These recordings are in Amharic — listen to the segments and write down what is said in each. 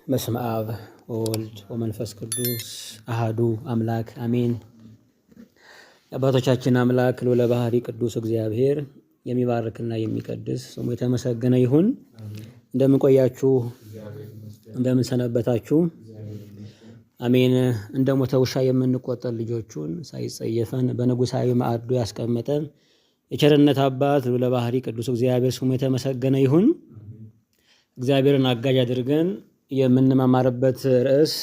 በስመ አብ ወወልድ ወመንፈስ ቅዱስ አሃዱ አምላክ አሜን። አባቶቻችን አምላክ ልዑለ ባሕሪ ቅዱስ እግዚአብሔር የሚባርክና የሚቀድስ ስሙ የተመሰገነ ይሁን። እንደምን ቆያችሁ? እንደምን ሰነበታችሁ? አሜን። እንደ ሞተ ውሻ የምንቆጠር ልጆቹን ሳይጸየፈን በንጉሣዊ ማዕዱ ያስቀመጠን የቸርነት አባት ልዑለ ባሕሪ ቅዱስ እግዚአብሔር ስሙ የተመሰገነ ይሁን። እግዚአብሔርን አጋዥ አድርገን የምንማማርበት ርዕስ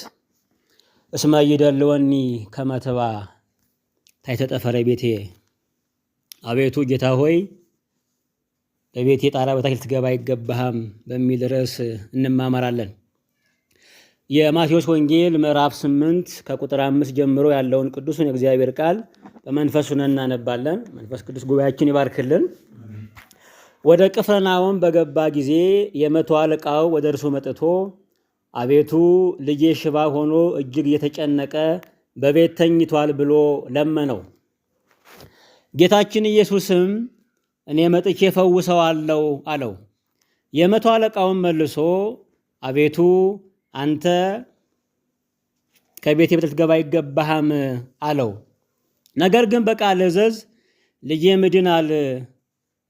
እስመ ይደልወኒ ከመ ትባእ ታሕተ ጠፈረ ቤቴ፣ አቤቱ ጌታ ሆይ በቤቴ ጣራ በታች ልትገባ አይገባህም በሚል ርዕስ እንማማራለን። የማቴዎስ ወንጌል ምዕራፍ 8 ከቁጥር 5 ጀምሮ ያለውን ቅዱሱን የእግዚአብሔር ቃል በመንፈስ ሆነን እናነባለን። መንፈስ ቅዱስ ጉባኤያችን ይባርክልን። ወደ ቅፍርናሆም በገባ ጊዜ የመቶ አለቃው ወደ እርሱ መጥቶ አቤቱ ልጄ ሽባ ሆኖ እጅግ እየተጨነቀ በቤት ተኝቷል ብሎ ለመነው። ጌታችን ኢየሱስም እኔ መጥቼ ፈውሰዋለሁ አለው። የመቶ አለቃውን መልሶ አቤቱ አንተ ከቤቴ ልትገባ አይገባህም አለው። ነገር ግን በቃል እዘዝ፣ ልጄ ምድናል።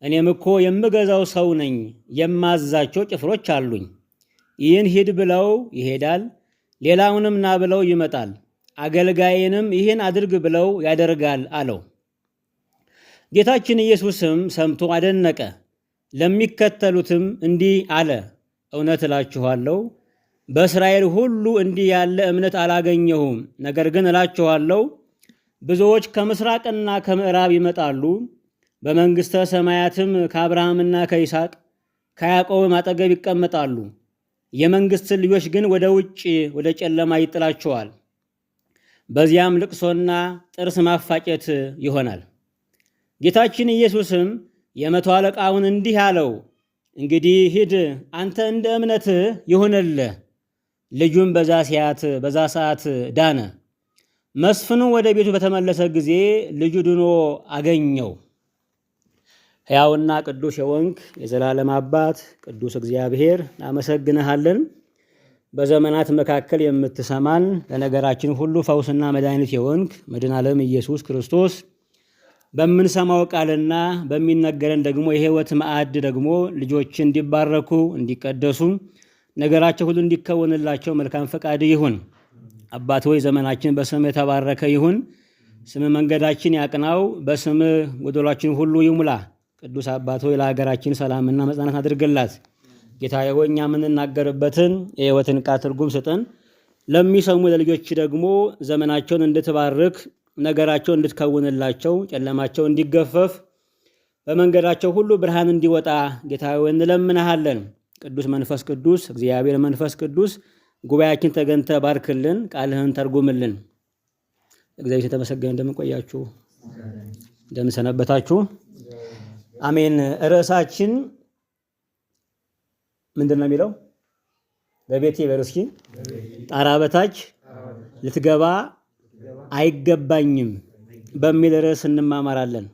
እኔም እኮ የምገዛው ሰው ነኝ፣ የማዛቸው ጭፍሮች አሉኝ። ይህን ሂድ ብለው ይሄዳል፣ ሌላውንም ና ብለው ይመጣል፣ አገልጋይንም ይህን አድርግ ብለው ያደርጋል አለው። ጌታችን ኢየሱስም ሰምቶ አደነቀ። ለሚከተሉትም እንዲህ አለ፣ እውነት እላችኋለሁ በእስራኤል ሁሉ እንዲህ ያለ እምነት አላገኘሁም። ነገር ግን እላችኋለሁ ብዙዎች ከምስራቅና ከምዕራብ ይመጣሉ፣ በመንግሥተ ሰማያትም ከአብርሃምና ከይስሐቅ ከያዕቆብም አጠገብ ይቀመጣሉ። የመንግሥትን ልጆች ግን ወደ ውጭ ወደ ጨለማ ይጥላቸዋል። በዚያም ልቅሶና ጥርስ ማፋጨት ይሆናል። ጌታችን ኢየሱስም የመቶ አለቃውን እንዲህ አለው፣ እንግዲህ ሂድ፣ አንተ እንደ እምነትህ ይሁንልህ። ልጁም በዛ ሰዓት ዳነ። መስፍኑ ወደ ቤቱ በተመለሰ ጊዜ ልጁ ድኖ አገኘው። ሕያውና ቅዱስ የሆንክ የዘላለም አባት ቅዱስ እግዚአብሔር እናመሰግንሃለን። በዘመናት መካከል የምትሰማን ለነገራችን ሁሉ ፈውስና መድኃኒት የሆንክ መድኃኔ ዓለም ኢየሱስ ክርስቶስ በምንሰማው ቃልና በሚነገረን ደግሞ የሕይወት ማዕድ ደግሞ ልጆች እንዲባረኩ እንዲቀደሱ ነገራቸው ሁሉ እንዲከወንላቸው መልካም ፈቃድ ይሁን። አባት ሆይ ዘመናችን በስም የተባረከ ይሁን። ስም መንገዳችን ያቅናው፣ በስም ጎደሏችን ሁሉ ይሙላ። ቅዱስ አባት ሆይ ለሀገራችን ሰላምና መጽናናት አድርግላት። ጌታ ሆይ እኛ የምንናገርበትን የሕይወትን ቃል ትርጉም ስጠን። ለሚሰሙ ለልጆች ደግሞ ዘመናቸውን እንድትባርክ ነገራቸው እንድትከውንላቸው ጨለማቸው እንዲገፈፍ በመንገዳቸው ሁሉ ብርሃን እንዲወጣ ጌታ ሆይ እንለምንሃለን። ቅዱስ መንፈስ ቅዱስ እግዚአብሔር መንፈስ ቅዱስ ጉባኤያችን ተገንተ ባርክልን፣ ቃልህን ተርጉምልን። እግዚአብሔር የተመሰገነ። እንደምን ቆያችሁ? እንደምን ሰነበታችሁ? አሜን። ርዕሳችን ምንድን ነው የሚለው? በቤቴ በሉ እስኪ። ጣራ በታች ልትገባ አይገባኝም በሚል ርዕስ እንማማራለን።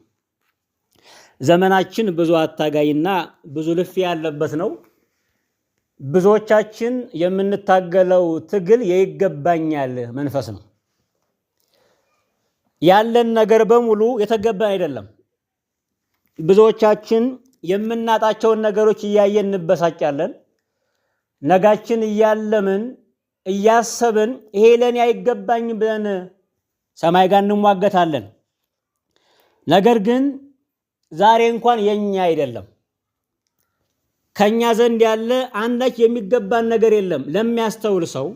ዘመናችን ብዙ አታጋይና ብዙ ልፊያ ያለበት ነው። ብዙዎቻችን የምንታገለው ትግል የይገባኛል መንፈስ ነው። ያለን ነገር በሙሉ የተገባን አይደለም። ብዙዎቻችን የምናጣቸውን ነገሮች እያየን እንበሳጫለን። ነጋችን እያለምን እያሰብን ይሄ ለኔ አይገባኝም ብለን ሰማይ ጋር እንሟገታለን። ነገር ግን ዛሬ እንኳን የኛ አይደለም። ከኛ ዘንድ ያለ አንዳች የሚገባን ነገር የለም። ለሚያስተውል ሰው፣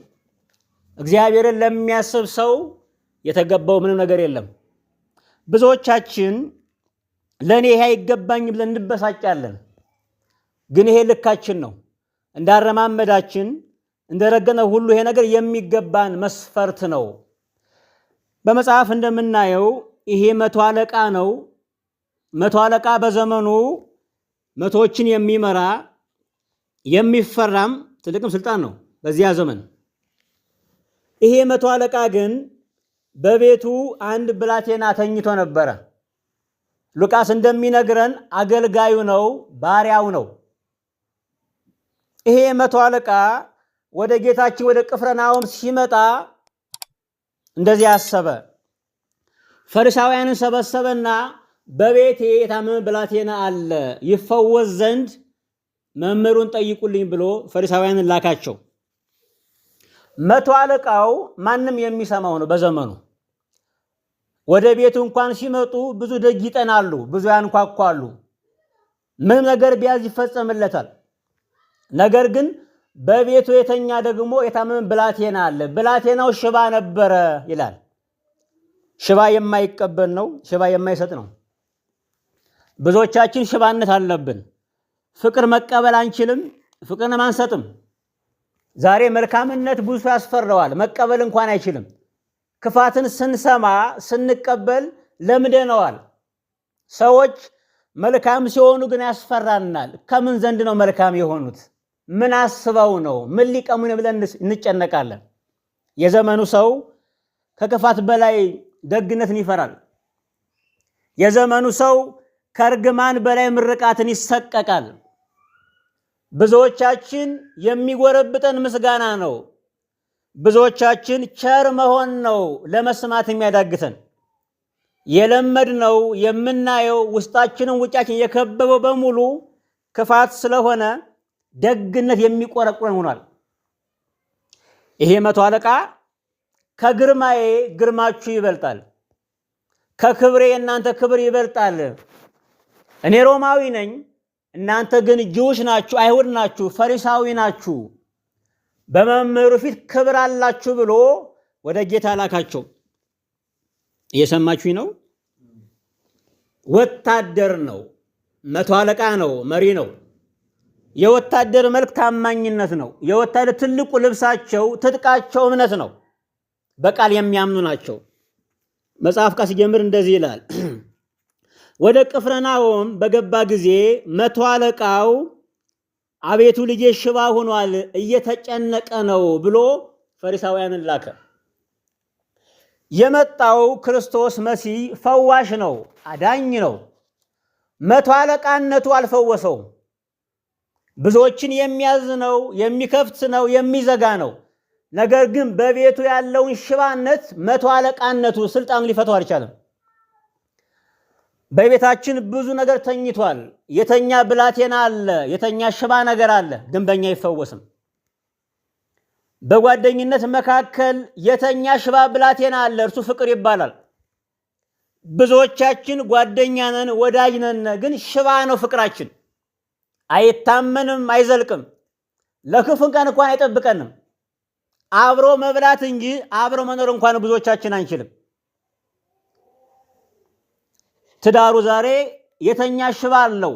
እግዚአብሔርን ለሚያስብ ሰው የተገባው ምንም ነገር የለም። ብዙዎቻችን ለኔ ይሄ አይገባኝም ብለን እንበሳጫለን። ግን ይሄ ልካችን ነው። እንዳረማመዳችን እንደረገነው ሁሉ ይሄ ነገር የሚገባን መስፈርት ነው። በመጽሐፍ እንደምናየው ይሄ መቶ አለቃ ነው። መቶ አለቃ በዘመኑ መቶዎችን የሚመራ የሚፈራም ትልቅም ስልጣን ነው በዚያ ዘመን። ይሄ መቶ አለቃ ግን በቤቱ አንድ ብላቴና ተኝቶ ነበረ። ሉቃስ እንደሚነግረን አገልጋዩ ነው፣ ባሪያው ነው። ይሄ መቶ አለቃ ወደ ጌታችን ወደ ቅፍርናሆም ሲመጣ እንደዚህ አሰበ። ፈሪሳውያንን ሰበሰበና በቤቴ የታመመ ብላቴና አለ፣ ይፈወስ ዘንድ መምህሩን ጠይቁልኝ ብሎ ፈሪሳውያንን ላካቸው። መቶ አለቃው ማንም የሚሰማው ነው። በዘመኑ ወደ ቤቱ እንኳን ሲመጡ ብዙ ደጅ ይጠናሉ፣ ብዙ ያንኳኳሉ። ምንም ነገር ቢያዝ ይፈጸምለታል። ነገር ግን በቤቱ የተኛ ደግሞ የታመመ ብላቴና አለ። ብላቴናው ሽባ ነበረ ይላል። ሽባ የማይቀበል ነው፣ ሽባ የማይሰጥ ነው። ብዙዎቻችን ሽባነት አለብን። ፍቅር መቀበል አንችልም፣ ፍቅርን አንሰጥም። ዛሬ መልካምነት ብዙ ያስፈራዋል፣ መቀበል እንኳን አይችልም። ክፋትን ስንሰማ ስንቀበል ለምደነዋል። ሰዎች መልካም ሲሆኑ ግን ያስፈራናል። ከምን ዘንድ ነው መልካም የሆኑት? ምን አስበው ነው? ምን ሊቀሙን ብለን እንጨነቃለን። የዘመኑ ሰው ከክፋት በላይ ደግነትን ይፈራል። የዘመኑ ሰው ከእርግማን በላይ ምርቃትን ይሰቀቃል። ብዙዎቻችን የሚጎረብጠን ምስጋና ነው። ብዙዎቻችን ቸር መሆን ነው ለመስማት የሚያዳግተን። የለመድነው የምናየው ውስጣችንን ውጫችን የከበበው በሙሉ ክፋት ስለሆነ ደግነት የሚቆረቁረን ሆኗል። ይሄ መቶ አለቃ ከግርማዬ ግርማችሁ ይበልጣል፣ ከክብሬ እናንተ ክብር ይበልጣል። እኔ ሮማዊ ነኝ፣ እናንተ ግን ጅውሽ ናችሁ፣ አይሁድ ናችሁ፣ ፈሪሳዊ ናችሁ፣ በመምህሩ ፊት ክብር አላችሁ ብሎ ወደ ጌታ ላካቸው። እየሰማችሁኝ ነው? ወታደር ነው፣ መቶ አለቃ ነው፣ መሪ ነው። የወታደር መልክ ታማኝነት ነው። የወታደር ትልቁ ልብሳቸው ትጥቃቸው እምነት ነው። በቃል የሚያምኑ ናቸው። መጽሐፍ ቃል ሲጀምር እንደዚህ ይላል። ወደ ቅፍርናሆም በገባ ጊዜ መቶ አለቃው አቤቱ ልጄ ሽባ ሆኗል፣ እየተጨነቀ ነው ብሎ ፈሪሳውያንን ላከ። የመጣው ክርስቶስ መሲህ ፈዋሽ ነው፣ አዳኝ ነው። መቶ አለቃነቱ አልፈወሰውም። ብዙዎችን የሚያዝ ነው፣ የሚከፍት ነው፣ የሚዘጋ ነው። ነገር ግን በቤቱ ያለውን ሽባነት መቶ አለቃነቱ ስልጣኑ ሊፈታው አልቻለም። በቤታችን ብዙ ነገር ተኝቷል። የተኛ ብላቴና አለ፣ የተኛ ሽባ ነገር አለ፣ ግን በእኛ አይፈወስም። በጓደኝነት መካከል የተኛ ሽባ ብላቴና አለ፣ እርሱ ፍቅር ይባላል። ብዙዎቻችን ጓደኛ ነን፣ ወዳጅ ነን፣ ግን ሽባ ነው ፍቅራችን። አይታመንም፣ አይዘልቅም። ለክፉ ቀን እንኳን አይጠብቀንም። አብሮ መብላት እንጂ አብሮ መኖር እንኳን ብዙዎቻችን አንችልም። ትዳሩ ዛሬ የተኛ ሽባ አለው፣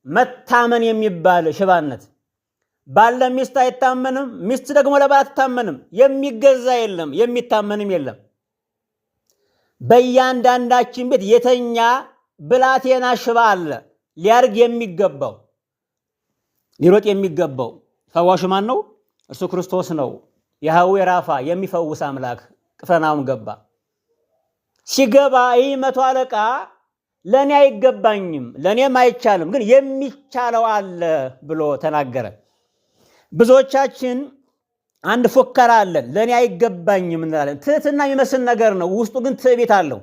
መታመን የሚባል ሽባነት። ባል ለሚስት አይታመንም፣ ሚስት ደግሞ ለባል አትታመንም። የሚገዛ የለም፣ የሚታመንም የለም። በእያንዳንዳችን ቤት የተኛ ብላቴና ሽባ አለ። ሊያርግ የሚገባው ሊሮጥ የሚገባው ፈዋሹ ማን ነው? እርሱ ክርስቶስ ነው። የሃዌ ራፋ የሚፈውስ አምላክ ቅፍርናሆም ገባ። ሲገባ ይህ መቶ አለቃ ለእኔ አይገባኝም፣ ለእኔም አይቻልም፣ ግን የሚቻለው አለ ብሎ ተናገረ። ብዙዎቻችን አንድ ፉከራ አለን። ለእኔ አይገባኝም እንላለን። ትህትና የሚመስል ነገር ነው፣ ውስጡ ግን ትዕቢት አለው።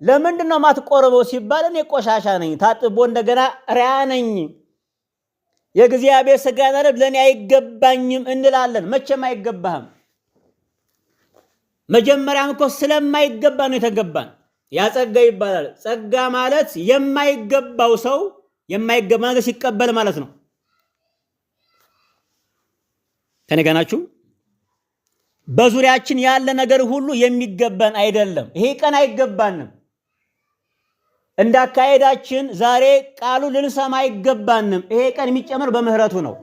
ለምንድን ነው ማትቆርበው ሲባል እኔ ቆሻሻ ነኝ፣ ታጥቦ እንደገና ሪያ ነኝ፣ የእግዚአብሔር ሥጋና ደም ለእኔ አይገባኝም እንላለን። መቼም አይገባህም። መጀመሪያም እኮ ስለማይገባ ነው የተገባን። ያ ጸጋ ይባላል። ጸጋ ማለት የማይገባው ሰው የማይገባ ነገር ሲቀበል ማለት ነው። ከኔ ጋር ናችሁ? በዙሪያችን ያለ ነገር ሁሉ የሚገባን አይደለም። ይሄ ቀን አይገባንም። እንዳካሄዳችን ዛሬ ቃሉ ልንሰማ አይገባንም። ይሄ ቀን የሚጨመር በምህረቱ ነው።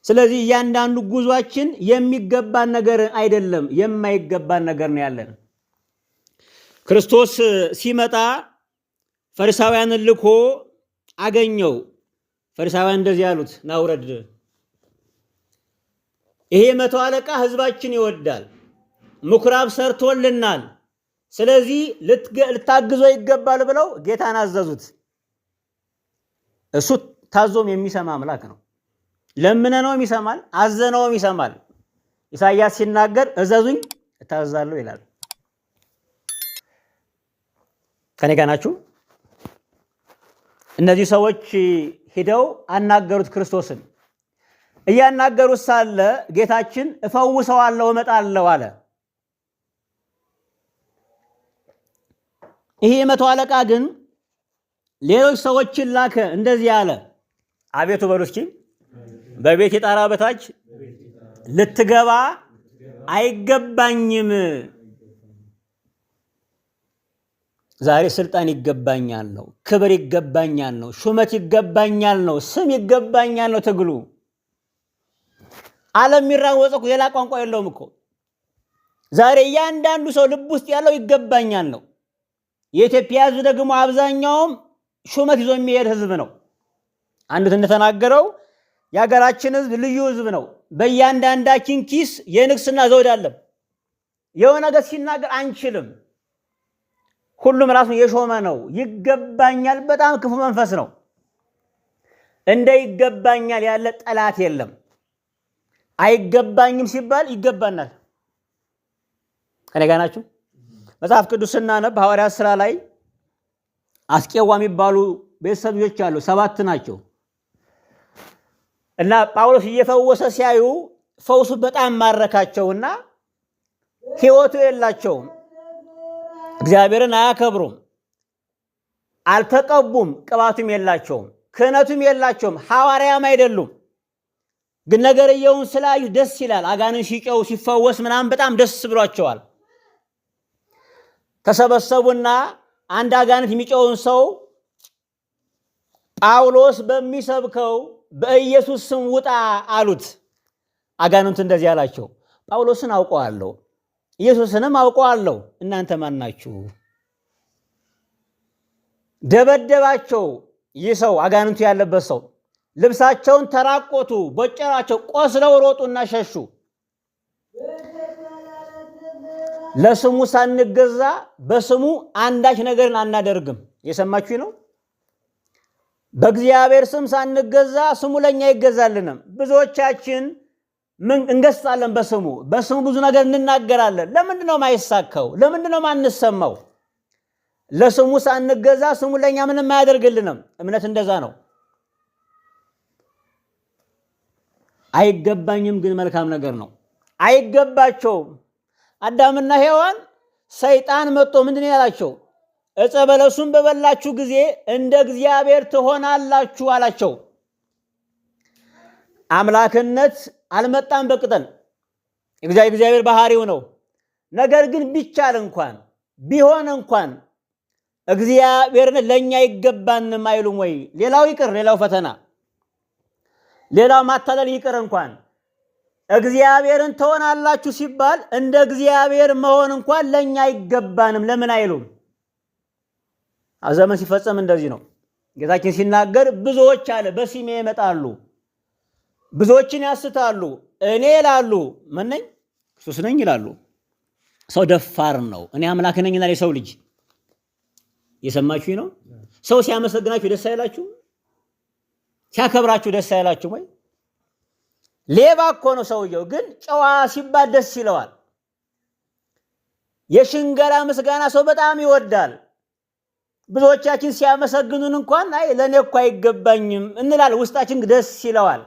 ስለዚህ እያንዳንዱ ጉዟችን የሚገባን ነገር አይደለም፣ የማይገባን ነገር ነው ያለን። ክርስቶስ ሲመጣ ፈሪሳውያንን ልኮ አገኘው። ፈሪሳውያን እንደዚህ ያሉት፣ ና ውረድ፣ ይሄ መቶ አለቃ ህዝባችን ይወዳል፣ ምኩራብ ሰርቶልናል፣ ስለዚህ ልታግዞ ይገባል ብለው ጌታን አዘዙት። እሱ ታዞም የሚሰማ አምላክ ነው። ለምነነውም ይሰማል፣ አዘነውም ይሰማል። ኢሳይያስ ሲናገር እዘዙኝ እታዘዛለሁ ይላል። ከኔ ጋር ናችሁ? እነዚህ ሰዎች ሄደው አናገሩት ክርስቶስን። እያናገሩት ሳለ ጌታችን እፈውሰዋለሁ እመጣለሁ አለ። ይሄ መቶ አለቃ ግን ሌሎች ሰዎችን ላከ። እንደዚህ አለ፣ አቤቱ በሉ እስኪ በቤቴ ጣራ በታች ልትገባ አይገባኝም። ዛሬ ስልጣን ይገባኛል ነው፣ ክብር ይገባኛል ነው፣ ሹመት ይገባኛል ነው፣ ስም ይገባኛል ነው ትግሉ። ዓለም የሚራወጠው ሌላ ቋንቋ የለውም እኮ። ዛሬ እያንዳንዱ ሰው ልብ ውስጥ ያለው ይገባኛል ነው። የኢትዮጵያ ሕዝብ ደግሞ አብዛኛውም ሹመት ይዞ የሚሄድ ሕዝብ ነው። አንዱት እንደተናገረው የሀገራችን ሕዝብ ልዩ ሕዝብ ነው። በእያንዳንዳችን ኪስ የንግስና ዘውድ አለ። የሆነ ነገር ሲናገር አንችልም። ሁሉም ራሱን የሾመ ነው። ይገባኛል በጣም ክፉ መንፈስ ነው። እንደ ይገባኛል ያለ ጠላት የለም። አይገባኝም ሲባል ይገባናል። ከኔ ጋር ናችሁ? መጽሐፍ ቅዱስ ስናነብ ሐዋርያት ሥራ ላይ አስቄዋ የሚባሉ ቤተሰብ ልጆች አሉ፣ 7 ናቸው። እና ጳውሎስ እየፈወሰ ሲያዩ ፈውሱ በጣም ማረካቸውና ሕይወቱ የላቸውም፣ እግዚአብሔርን አያከብሩም፣ አልተቀቡም፣ ቅባቱም የላቸውም፣ ክህነቱም የላቸውም፣ ሐዋርያም አይደሉም። ግን ነገርየውን ስላዩ ደስ ይላል። አጋንን ሲጨው ሲፈወስ ምናምን በጣም ደስ ብሏቸዋል። ተሰበሰቡና አንድ አጋንንት የሚጨውን ሰው ጳውሎስ በሚሰብከው በኢየሱስ ስም ውጣ አሉት። አጋንንቱ እንደዚህ አላቸው፣ ጳውሎስን አውቀዋለሁ፣ ኢየሱስንም አውቀዋለሁ፣ እናንተ ማን ናችሁ? ደበደባቸው። ይህ ሰው አጋንንቱ ያለበት ሰው ልብሳቸውን ተራቆቱ፣ ቦጨራቸው፣ ቆስለው ሮጡና ሸሹ። ለስሙ ሳንገዛ በስሙ አንዳች ነገርን አናደርግም። የሰማችሁ ነው። በእግዚአብሔር ስም ሳንገዛ ስሙ ለኛ ይገዛልንም። ብዙዎቻችን ምን እንገሳለን? በስሙ ብዙ ነገር እንናገራለን። ለምንድን ነው ማይሳካው? ለምንድን ነው ማንሰማው? ለስሙ ሳንገዛ ስሙ ለኛ ምንም አያደርግልንም። እምነት እንደዛ ነው። አይገባኝም ግን መልካም ነገር ነው። አይገባቸውም። አዳምና ሔዋን ሰይጣን መጥቶ ምንድን ያላቸው? ዕፀ በለሱን በበላችሁ ጊዜ እንደ እግዚአብሔር ትሆናላችሁ አላቸው። አምላክነት አልመጣም በቅጠል፣ እግዚአብሔር ባህሪው ነው። ነገር ግን ቢቻል እንኳን ቢሆን እንኳን እግዚአብሔርን ለኛ ይገባንም አይሉም ወይ? ሌላው ይቅር፣ ሌላው ፈተና፣ ሌላው ማታለል ይቅር እንኳን እግዚአብሔርን ትሆናላችሁ ሲባል እንደ እግዚአብሔር መሆን እንኳን ለኛ አይገባንም ለምን አይሉም? ዘመን ሲፈጸም እንደዚህ ነው። ጌታችን ሲናገር ብዙዎች አለ በስሜ ይመጣሉ፣ ብዙዎችን ያስታሉ። እኔ ይላሉ ምን ነኝ? ክርስቶስ ነኝ ይላሉ። ሰው ደፋር ነው። እኔ አምላክ ነኝ ይላል የሰው ልጅ። የሰማችሁ ነው። ሰው ሲያመሰግናችሁ ደስ አይላችሁ? ሲያከብራችሁ ደስ አይላችሁ ወይ? ሌባ እኮ ነው ሰውየው፣ ግን ጨዋ ሲባል ደስ ይለዋል። የሽንገላ ምስጋና ሰው በጣም ይወዳል። ብዙዎቻችን ሲያመሰግኑን እንኳን አይ ለኔ እኮ አይገባኝም እንላለን። ውስጣችን ደስ ይለዋል።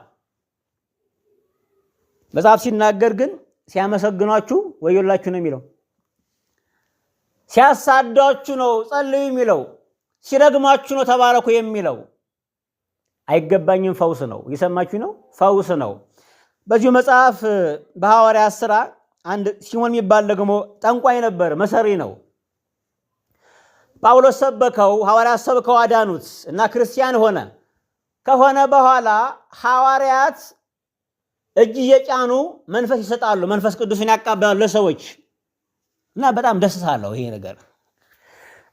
መጽሐፍ ሲናገር ግን ሲያመሰግኗችሁ ወዮላችሁ ነው የሚለው። ሲያሳዷችሁ ነው ጸልዩ የሚለው። ሲረግማችሁ ነው ተባረኩ የሚለው። አይገባኝም ፈውስ ነው። እየሰማችሁ ነው? ፈውስ ነው። በዚሁ መጽሐፍ በሐዋርያት ሥራ አንድ ሲሞን የሚባል ደግሞ ጠንቋይ ነበር፣ መሰሪ ነው። ጳውሎስ ሰበከው፣ ሐዋርያት ሰብከው አዳኑት እና ክርስቲያን ሆነ። ከሆነ በኋላ ሐዋርያት እጅ እየጫኑ መንፈስ ይሰጣሉ፣ መንፈስ ቅዱስን ያቃበላሉ ለሰዎች እና በጣም ደስ አለው ይሄ ነገር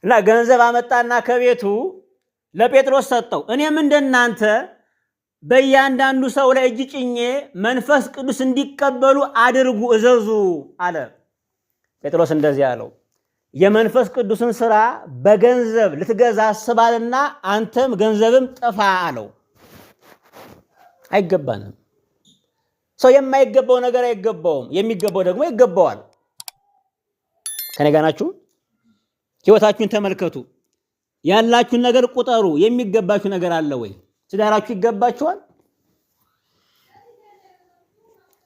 እና ገንዘብ አመጣና ከቤቱ ለጴጥሮስ ሰጠው። እኔም እንደናንተ በእያንዳንዱ ሰው ላይ እጅ ጭኜ መንፈስ ቅዱስ እንዲቀበሉ አድርጉ እዘዙ አለ። ጴጥሮስ እንደዚህ አለው፣ የመንፈስ ቅዱስን ሥራ በገንዘብ ልትገዛ አስባልና አንተም ገንዘብም ጥፋ አለው። አይገባንም። ሰው የማይገባው ነገር አይገባውም፣ የሚገባው ደግሞ ይገባዋል። ከኔ ጋር ናችሁ? ህይወታችሁን ተመልከቱ። ያላችሁን ነገር ቁጠሩ። የሚገባችሁ ነገር አለ ወይ? ትዳራችሁ ይገባችኋል?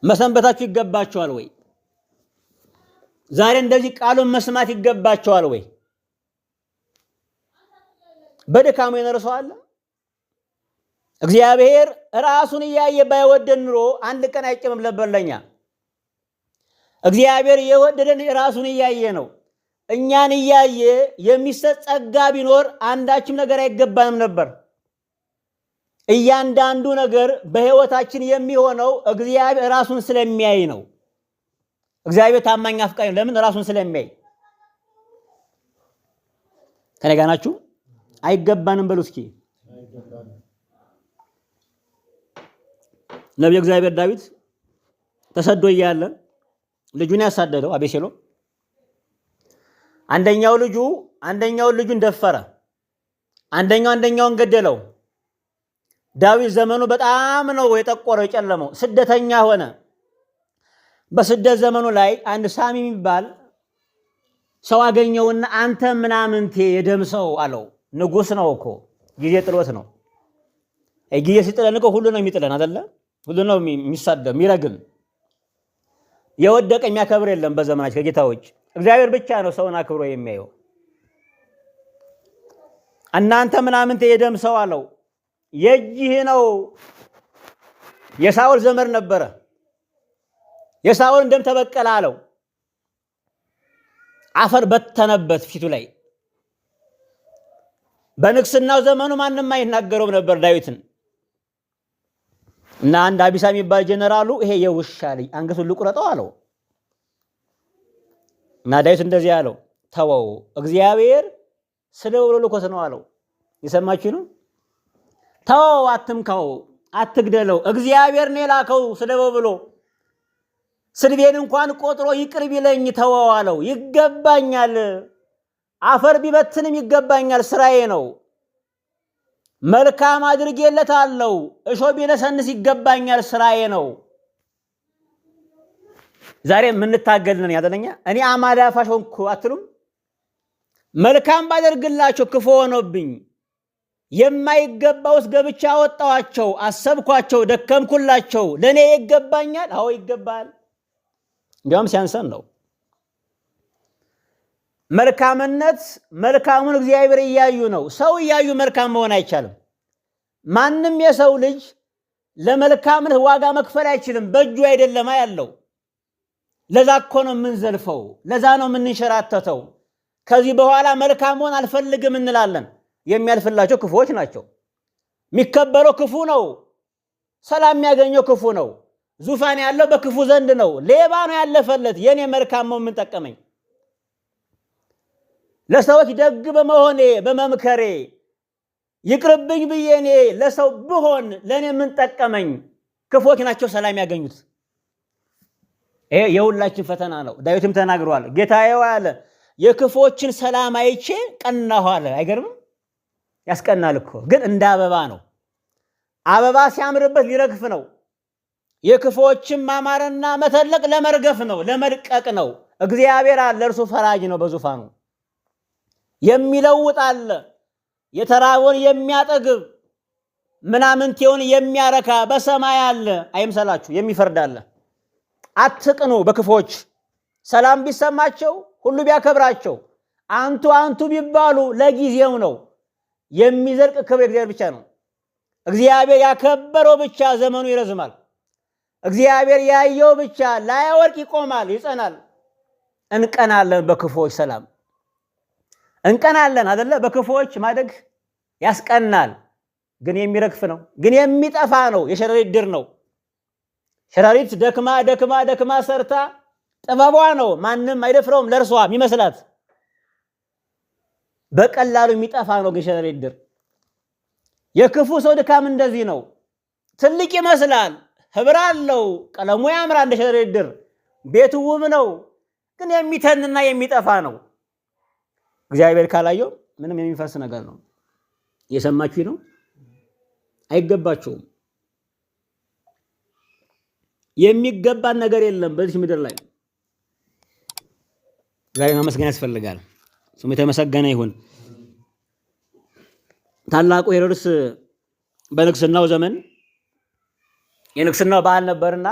መሰንበታችሁ ይገባችኋል ወይ? ዛሬ እንደዚህ ቃሉን መስማት ይገባችኋል ወይ? በድካሙ የነርሰዋል። እግዚአብሔር ራሱን እያየ ባይወደን ኑሮ አንድ ቀን አይጨምም ነበር ለኛ። እግዚአብሔር የወደደን ራሱን እያየ ነው። እኛን እያየ የሚሰጥ ጸጋ ቢኖር አንዳችም ነገር አይገባንም ነበር። እያንዳንዱ ነገር በህይወታችን የሚሆነው እግዚአብሔር ራሱን ስለሚያይ ነው። እግዚአብሔር ታማኝ አፍቃሪ ነው። ለምን? ራሱን ስለሚያይ። ከኔ ጋር ናችሁ? አይገባንም በሉ እስኪ። ነቢዩ እግዚአብሔር ዳዊት ተሰዶ እያለ ልጁን ያሳደደው አቤሴሎም አንደኛውን ልጁን ደፈረ፣ አንደኛውን ገደለው። ዳዊት ዘመኑ በጣም ነው የጠቆረው የጨለመው፣ ስደተኛ ሆነ። በስደት ዘመኑ ላይ አንድ ሳሚ የሚባል ሰው አገኘውና አንተ ምናምንቴ የደም ሰው አለው። ንጉስ ነው እኮ ጊዜ ጥሎት ነው። ጊዜ ሲጥለን እኮ ሁሉ ነው የሚጥለን አይደለ? ሁሉ ነው የሚሳደብ የሚረግም። የወደቀ የሚያከብር የለም በዘመናችን ከጌታ ውጭ። እግዚአብሔር ብቻ ነው ሰውን አክብሮ የሚያየው። እናንተ ምናምንቴ የደም ሰው አለው። የእጅህ ነው። የሳኦል ዘመድ ነበረ። የሳኦልን ደም ተበቀለ አለው። አፈር በተነበት ፊቱ ላይ። በንግስናው ዘመኑ ማንም አይናገረውም ነበር ዳዊትን። እና አንድ አቢሳ የሚባል ጀነራሉ ይሄ የውሻ ልጅ አንገቱን ልቁረጠው አለው። እና ዳዊት እንደዚህ አለው፣ ተወው እግዚአብሔር ስደው ብሎ ልኮት ነው አለው። የሰማችሁ ነው? ተወው፣ አትምካው፣ አትግደለው፣ እግዚአብሔር ነው የላከው ስደው ብሎ። ስድቤን እንኳን ቆጥሮ ይቅር ቢለኝ ተወው አለው። ይገባኛል፣ አፈር ቢበትንም ይገባኛል፣ ስራዬ ነው። መልካም አድርጌለታለሁ፣ እሾህ ቢነሰንስ ይገባኛል፣ ስራዬ ነው። ዛሬ የምንታገልን ያደለኛ እኔ አማዳ ፋሽ ሆንኩ አትሉም? መልካም ባደርግላቸው ክፉ ሆኖብኝ የማይገባውስ ገብቻ አወጣዋቸው፣ አሰብኳቸው፣ ደከምኩላቸው፣ ለኔ ይገባኛል? አዎ ይገባል። እንዲያውም ሲያንሰን ነው። መልካምነት መልካሙን እግዚአብሔር እያዩ ነው። ሰው እያዩ መልካም መሆን አይቻልም። ማንም የሰው ልጅ ለመልካምነት ዋጋ መክፈል አይችልም። በእጁ አይደለም ያለው። ለዛ እኮ ነው የምንዘልፈው፣ ለዛ ነው የምንንሸራተተው። ከዚህ በኋላ መልካም መሆን አልፈልግም እንላለን። የሚያልፍላቸው ክፉዎች ናቸው። የሚከበረው ክፉ ነው። ሰላም የሚያገኘው ክፉ ነው። ዙፋን ያለው በክፉ ዘንድ ነው። ሌባ ነው ያለፈለት። የኔ መልካም መሆን ምን ጠቀመኝ? ለሰዎች ደግ በመሆኔ በመምከሬ ይቅርብኝ ብዬ እኔ ለሰው ብሆን ለኔ ምን ጠቀመኝ? ክፉዎች ናቸው ሰላም ያገኙት። ይሄ የሁላችን ፈተና ነው። ዳዊትም ተናግሯል። ጌታዬ አለ የክፉዎችን ሰላም አይቼ ቀናሁ አለ። አይገርምም? ያስቀናል እኮ ግን እንደ አበባ ነው። አበባ ሲያምርበት ሊረግፍ ነው። የክፉዎችን ማማርና መተለቅ ለመርገፍ ነው፣ ለመድቀቅ ነው። እግዚአብሔር አለ፣ እርሱ ፈራጅ ነው በዙፋኑ። የሚለውጥ አለ፣ የተራበውን የሚያጠግብ ምናምንቴውን የሚያረካ በሰማይ አለ። አይምሰላችሁ፣ የሚፈርድ አለ። አትቅኑ በክፎች። ሰላም ቢሰማቸው ሁሉ ቢያከብራቸው አንቱ አንቱ ቢባሉ ለጊዜው ነው። የሚዘልቅ ክብር እግዚአብሔር ብቻ ነው። እግዚአብሔር ያከበረው ብቻ ዘመኑ ይረዝማል። እግዚአብሔር ያየው ብቻ ላይወድቅ ይቆማል፣ ይጸናል። እንቀናለን በክፎች ሰላም እንቀናለን አይደለ? በክፎች ማደግ ያስቀናል፣ ግን የሚረግፍ ነው፣ ግን የሚጠፋ ነው። የሸረሪት ድር ነው። ሸረሪት ደክማ ደክማ ደክማ ሰርታ ጥበቧ ነው፣ ማንም አይደፍረውም ለእርሷ የሚመስላት። በቀላሉ የሚጠፋ ነው ግን ሸረሪት ድር። የክፉ ሰው ድካም እንደዚህ ነው። ትልቅ ይመስላል፣ ህብር አለው፣ ቀለሙ ያምራል እንደ ሸረሪት ድር፣ ቤቱ ውብ ነው፣ ግን የሚተንና የሚጠፋ ነው። እግዚአብሔር ካላየው ምንም የሚፈርስ ነገር ነው። እየሰማችሁ ነው? አይገባችሁም። የሚገባን ነገር የለም በዚህ ምድር ላይ። ዛሬ ማመስገን ያስፈልጋል። ስሙ የተመሰገነ ይሁን። ታላቁ ሄሮድስ በንግስናው ዘመን የንግስናው በዓል ነበርና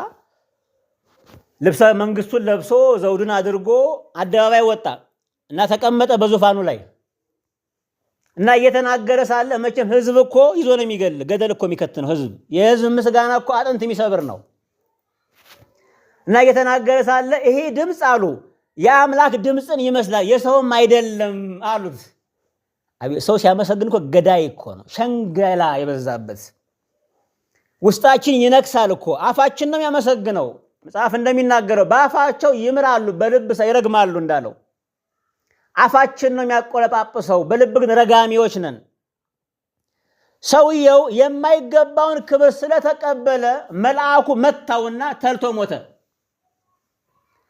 ልብሰ መንግስቱን ለብሶ ዘውዱን አድርጎ አደባባይ ወጣ እና ተቀመጠ በዙፋኑ ላይ እና እየተናገረ ሳለ መቼም ህዝብ እኮ ይዞ ነው የሚገል ገደል እኮ የሚከት ነው ህዝብ። የህዝብ ምስጋና እኮ አጥንት የሚሰብር ነው። እና እየተናገረ ሳለ ይሄ ድምፅ አሉ የአምላክ ድምፅን ይመስላል የሰውም አይደለም አሉት። ሰው ሲያመሰግን እኮ ገዳይ እኮ ነው፣ ሸንገላ የበዛበት ውስጣችን ይነክሳል እኮ። አፋችን ነው የሚያመሰግነው። መጽሐፍ እንደሚናገረው በአፋቸው ይምራሉ በልብ ይረግማሉ እንዳለው አፋችን ነው የሚያቆለጳጵሰው፣ በልብ ግን ረጋሚዎች ነን። ሰውየው የማይገባውን ክብር ስለተቀበለ መልአኩ መታውና ተልቶ ሞተ።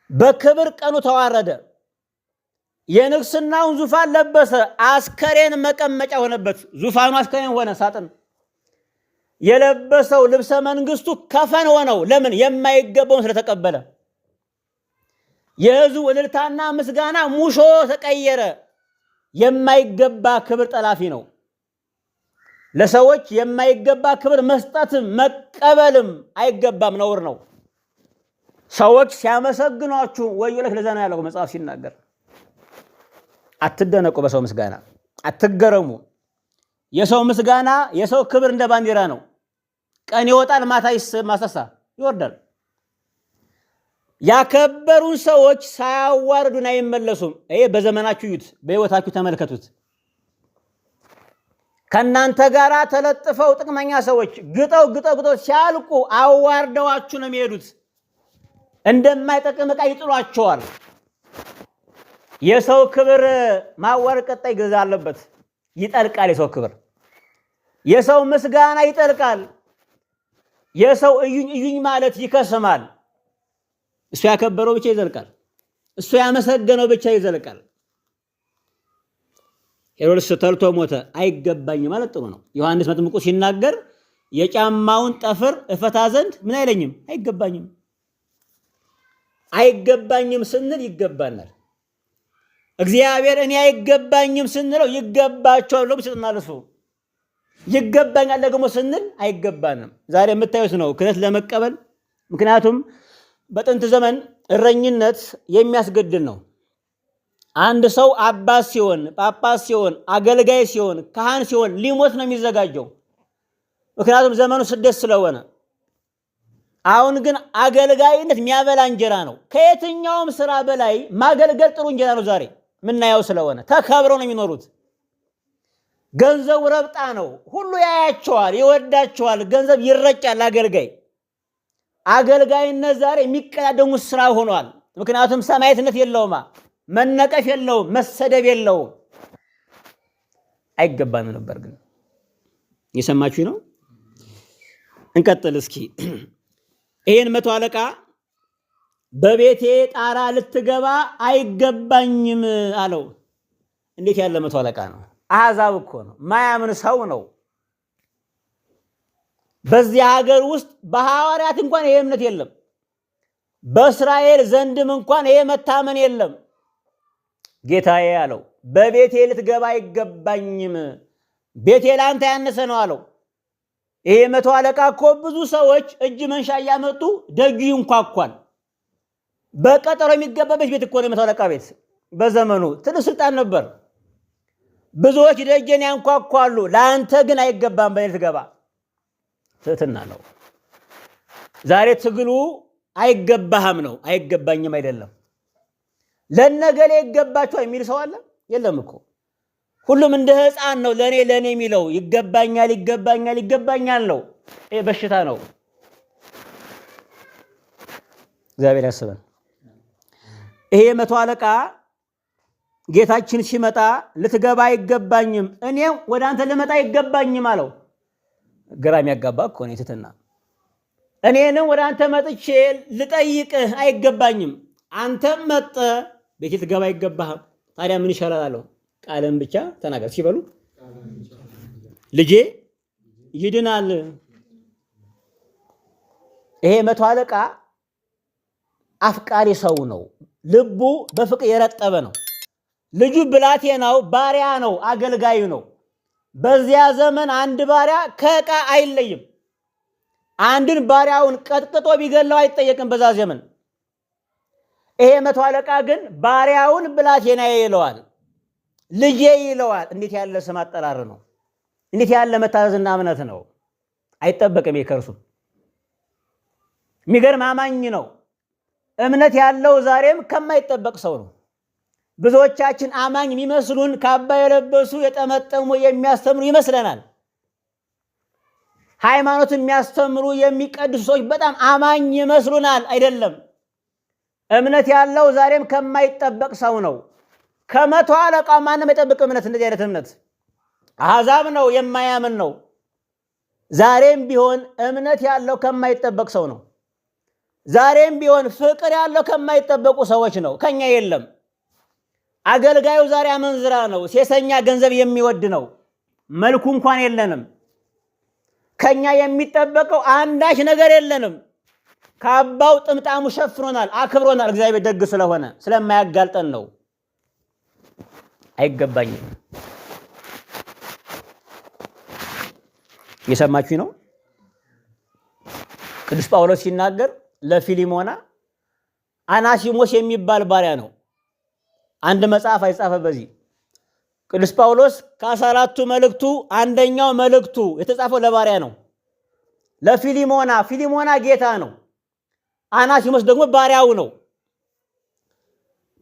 በክብር ቀኑ ተዋረደ። የንግስናውን ዙፋን ለበሰ። አስከሬን መቀመጫ ሆነበት። ዙፋኑ አስከሬን ሆነ፣ ሳጥን። የለበሰው ልብሰ መንግስቱ ከፈን ሆነው። ለምን? የማይገባውን ስለተቀበለ። የህዝቡ እልልታና ምስጋና ሙሾ ተቀየረ። የማይገባ ክብር ጠላፊ ነው። ለሰዎች የማይገባ ክብር መስጠትም መቀበልም አይገባም፣ ነውር ነው። ሰዎች ሲያመሰግኗችሁ ወዮላችሁ ለዛ ነው ያለው መጽሐፍ ሲናገር። አትደነቁ በሰው ምስጋና፣ አትገረሙ። የሰው ምስጋና የሰው ክብር እንደ ባንዲራ ነው። ቀን ይወጣል፣ ማታ ማሰሳ ይወርዳል። ያከበሩን ሰዎች ሳያዋርዱን አይመለሱም። ይሄ በዘመናችሁ ይዩት፣ በህይወታችሁ ተመልከቱት። ከናንተ ጋር ተለጥፈው ጥቅመኛ ሰዎች ግጠው ሲያልቁ አዋርደዋችሁ ነው የሚሄዱት። እንደማይጠቅም ዕቃ ይጥሏቸዋል። የሰው ክብር ማዋረድ ቀጣይ ገዛ አለበት። ይጠልቃል የሰው ክብር። የሰው ምስጋና ይጠልቃል። የሰው እዩኝ ማለት ይከስማል። እሱ ያከበረው ብቻ ይዘልቃል። እሱ ያመሰገነው ብቻ ይዘልቃል። ሄሮድስ ተልቶ ሞተ። አይገባኝ ማለት ጥሩ ነው። ዮሐንስ መጥምቁ ሲናገር የጫማውን ጠፍር እፈታ ዘንድ ምን አይለኝም፣ አይገባኝም። አይገባኝም ስንል ይገባናል። እግዚአብሔር እኔ አይገባኝም ስንለው ይገባቸዋል ብሎ ይሰጥናል። እሱ ይገባኛል ደግሞ ስንል አይገባንም። ዛሬ የምታዩት ነው ክህነት ለመቀበል። ምክንያቱም በጥንት ዘመን እረኝነት የሚያስገድል ነው። አንድ ሰው አባት ሲሆን፣ ጳጳስ ሲሆን፣ አገልጋይ ሲሆን፣ ካህን ሲሆን ሊሞት ነው የሚዘጋጀው። ምክንያቱም ዘመኑ ስደት ስለሆነ። አሁን ግን አገልጋይነት የሚያበላ እንጀራ ነው። ከየትኛውም ስራ በላይ ማገልገል ጥሩ እንጀራ ነው። ዛሬ ምናየው ስለሆነ ተከብረው ነው የሚኖሩት። ገንዘቡ ረብጣ ነው። ሁሉ ያያቸዋል፣ ይወዳቸዋል። ገንዘብ ይረጫል። አገልጋይነት ዛሬ የሚቀዳደሙት ስራ ሆኗል። ምክንያቱም ሰማዕትነት የለውማ፣ መነቀፍ የለውም፣ መሰደብ የለውም። አይገባንም ነበር ግን። የሰማችሁ ነው። እንቀጥል እስኪ። ይሄን መቶ አለቃ በቤቴ ጣራ ልትገባ አይገባኝም አለው። እንዴት ያለ መቶ አለቃ ነው! አሕዛብ እኮ ነው፣ ማያምን ሰው ነው። በዚህ ሀገር ውስጥ በሐዋርያት እንኳን ይሄ እምነት የለም። በእስራኤል ዘንድም እንኳን ይሄ መታመን የለም። ጌታዬ አለው በቤቴ ልትገባ አይገባኝም፣ ቤቴ ለአንተ ያነሰ ነው አለው። ይሄ መቶ አለቃ እኮ ብዙ ሰዎች እጅ መንሻ እያመጡ ደጁ ይንኳኳል። በቀጠሮ የሚገባበት ቤት እኮ ነው የመቶ አለቃ ቤት። በዘመኑ ትልቅ ስልጣን ነበር። ብዙዎች ደጀን ያንኳኳሉ። ለአንተ ግን አይገባም፣ በኔ ልትገባ። ትህትና ነው። ዛሬ ትግሉ አይገባህም ነው፣ አይገባኝም አይደለም። ለነገሌ ይገባቸዋል የሚል ሰው አለ? የለም እኮ። ሁሉም እንደ ሕፃን ነው ለኔ የሚለው። ይገባኛል ነው። ይሄ በሽታ ነው። እግዚአብሔር ያስበን። ይሄ መቶ አለቃ ጌታችን ሲመጣ ልትገባ አይገባኝም፣ እኔም ወደ አንተ ልመጣ አይገባኝም አለው። ግራም ያጋባ እኮ ነው ትህትና። እኔንም ወደ አንተ መጥቼ ልጠይቅህ አይገባኝም፣ አንተም መጠ ቤቴ ልትገባ አይገባህም። ታዲያ ምን ይሻላል አለው። ቃልን ብቻ ተናገር ሲበሉ ልጄ ይድናል። ይሄ መቶ አለቃ አፍቃሪ ሰው ነው። ልቡ በፍቅር የረጠበ ነው። ልጁ ብላቴናው ባሪያ ነው፣ አገልጋዩ ነው። በዚያ ዘመን አንድ ባሪያ ከዕቃ አይለይም። አንድን ባሪያውን ቀጥቅጦ ቢገለው አይጠየቅም በዛ ዘመን። ይሄ መቶ አለቃ ግን ባሪያውን ብላቴናዬ ይለዋል፣ ልጄ ይለዋል። እንዴት ያለ ስም አጠራር ነው! እንዴት ያለ መታዘዝና እምነት ነው! አይጠበቅም ከእርሱ። የሚገርም አማኝ ነው። እምነት ያለው ዛሬም ከማይጠበቅ ሰው ነው። ብዙዎቻችን አማኝ የሚመስሉን ካባ የለበሱ የጠመጠሙ የሚያስተምሩ ይመስለናል። ሃይማኖት የሚያስተምሩ የሚቀድሱ ሰዎች በጣም አማኝ ይመስሉናል። አይደለም። እምነት ያለው ዛሬም ከማይጠበቅ ሰው ነው። ከመቶ አለቃው ማንም አይጠብቅ እምነት። እንደዚህ አይነት እምነት አሕዛብ ነው፣ የማያምን ነው። ዛሬም ቢሆን እምነት ያለው ከማይጠበቅ ሰው ነው። ዛሬም ቢሆን ፍቅር ያለው ከማይጠበቁ ሰዎች ነው። ከኛ የለም። አገልጋዩ ዛሬ አመንዝራ ነው፣ ሴሰኛ ገንዘብ የሚወድ ነው። መልኩ እንኳን የለንም። ከኛ የሚጠበቀው አንዳች ነገር የለንም። ካባው ጥምጣሙ ሸፍኖናል፣ አክብሮናል። እግዚአብሔር ደግ ስለሆነ ስለማያጋልጠን ነው። አይገባኝም። የሰማችሁ ነው። ቅዱስ ጳውሎስ ሲናገር ለፊሊሞና አናሲሞስ የሚባል ባሪያ ነው። አንድ መጽሐፍ አይጻፈ በዚህ ቅዱስ ጳውሎስ ከ14ቱ መልእክቱ አንደኛው መልእክቱ የተጻፈው ለባሪያ ነው፣ ለፊሊሞና። ፊሊሞና ጌታ ነው፣ አናሲሞስ ደግሞ ባሪያው ነው።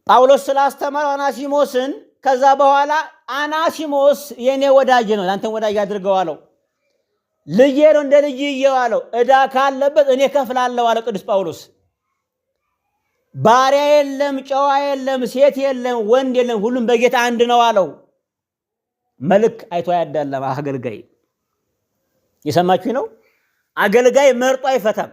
ጳውሎስ ስላስተማረው አናሲሞስን ከዛ በኋላ አናሲሞስ የኔ ወዳጅ ነው፣ ያንተን ወዳጅ አድርገዋለሁ፣ ልጄ ነው፣ እንደ ልጅ ይየዋለሁ፣ ዕዳ ካለበት እኔ ከፍላለሁ አለ ቅዱስ ጳውሎስ። ባሪያ የለም፣ ጨዋ የለም፣ ሴት የለም፣ ወንድ የለም፣ ሁሉም በጌታ አንድ ነው አለው። መልክ አይቶ ያዳለም አገልጋይ። የሰማችሁ ነው። አገልጋይ መርጦ አይፈታም።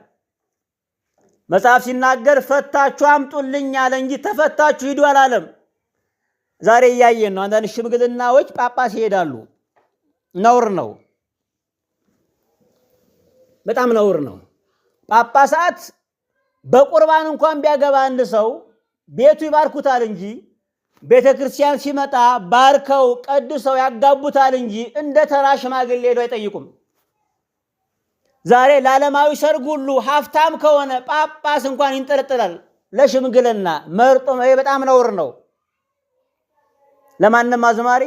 መጽሐፍ ሲናገር ፈታችሁ አምጡልኝ አለ እንጂ ተፈታችሁ ሂዱ አላለም። ዛሬ እያየን ነው። አንዳንድ ሽምግልናዎች ጳጳስ ይሄዳሉ። ነውር ነው፣ በጣም ነውር ነው። ጳጳሳት በቁርባን እንኳን ቢያገባ አንድ ሰው ቤቱ ይባርኩታል እንጂ ቤተ ክርስቲያን ሲመጣ ባርከው ቀድሰው ያጋቡታል እንጂ እንደ ተራ ሽማግሌ ሄደው አይጠይቁም። ዛሬ ለዓለማዊ ሰርግ ሁሉ ሀብታም ከሆነ ጳጳስ እንኳን ይንጠለጠላል ለሽምግልና መርጦ። ይሄ በጣም ነውር ነው። ለማንም አዝማሪ